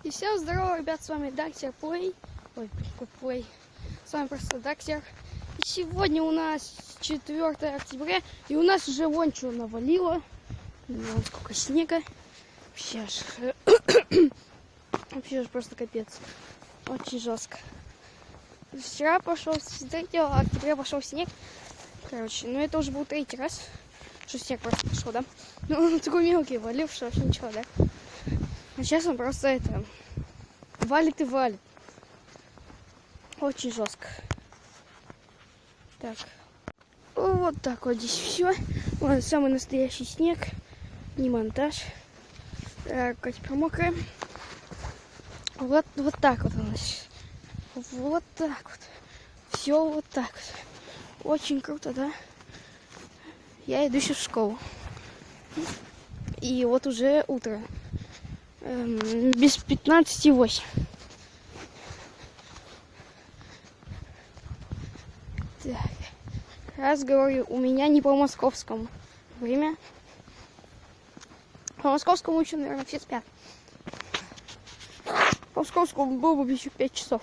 И всем здорово, ребят, с вами Дактер Плей. Ой, какой Плей. С вами просто Дактер. И сегодня у нас 4 октября, и у нас уже вон что навалило. Вон сколько снега. Вообще ж просто капец. Очень жестко. Вчера пошел, с 3 октября пошел снег. Короче, ну это уже был 3-й раз, что снег просто пошел, да? Ну, он такой мелкий валил, что вообще ничего, да? А сейчас он просто это валит и валит. Очень жестко. Так. Вот так вот здесь все. Вот самый настоящий снег. Не монтаж. Так, теперь мокрая. Вот так вот у нас. Вот так вот. Все вот так вот. Очень круто, да? Я иду сейчас в школу. И вот уже утро. Без 15:08. Так. Раз говорю, у меня не по московскому время. По московскому еще, наверное, все спят. По московскому было бы еще 5 часов.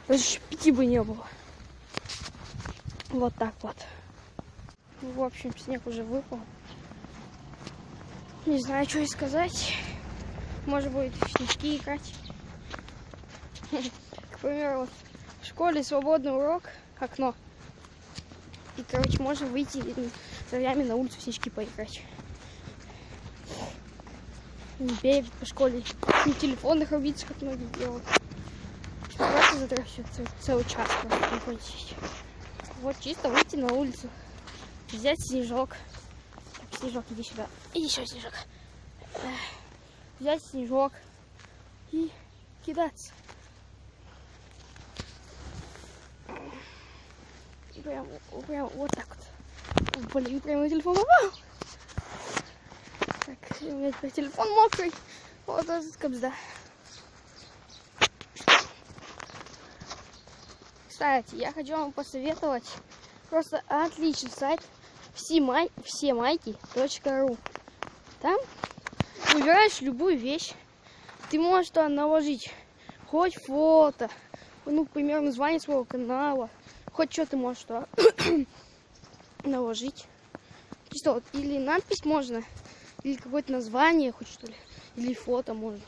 Даже еще 5 бы не было. Вот так вот. В общем, снег уже выпал. Не знаю, что и сказать. Может быть, в снежки играть. К примеру, вот в школе свободный урок, окно. И, короче, можно выйти с друзьями на улицу в снежки поиграть. Не бегать по школе, не телефонных рубиться, как многие делают. Просто затрачивать целый час просто приходить. Вот чисто выйти на улицу, взять снежок. Так, снежок, иди сюда. Иди сюда, снежок. Взять снежок и кидаться. И прям вот так вот. Блин, прямо телефон попал. Так, у меня теперь телефон мокрый. Вот этот кобзда. Кстати, я хочу вам посоветовать просто отличный сайт всемайки.ру. Там выбираешь любую вещь. Ты можешь туда наложить хоть фото, ну, к примеру, название своего канала, хоть что ты можешь туда наложить. Чисто вот, или надпись можно, или какое-то название хоть что ли, или фото можно.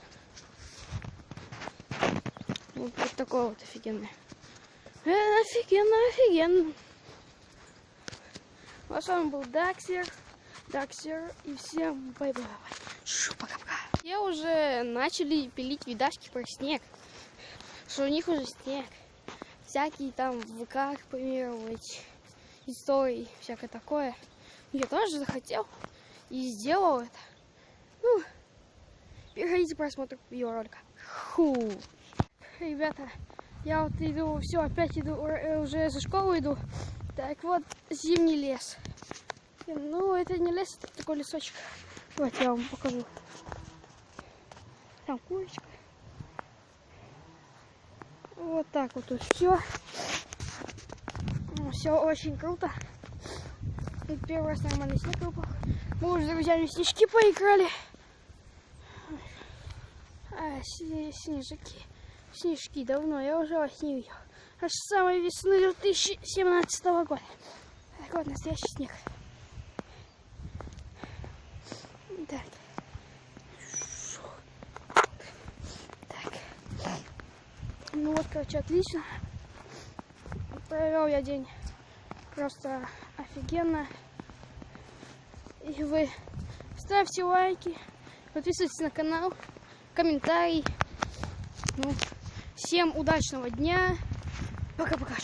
Вот такое вот офигенное. Офигенно. А с вами был Дактер, и всем бай-бай. Пока-пока. Все уже начали пилить видашки про снег, что у них уже снег. Всякие там в ВК, к примеру, эти истории, всякое такое. Я тоже захотел и сделал это. Ну, переходите к просмотру видеоролика. Ребята, я вот иду, все, опять иду, уже за школу иду. Так вот, зимний лес. Ну, это не лес, это такой лесочек. Давайте я вам покажу. Там курочка. Вот так вот тут все. Все очень круто. И первый раз нормальный снег выпал. Мы уже с друзьями в снежки поиграли. Снежки давно, я уже вас не видел. Аж с самой весны 2017 года. Так вот, настоящий снег. Так. Ну вот, короче, отлично. Провел я день просто офигенно. И вы ставьте лайки, подписывайтесь на канал, комментарий. Ну, всем удачного дня. Пока-пока.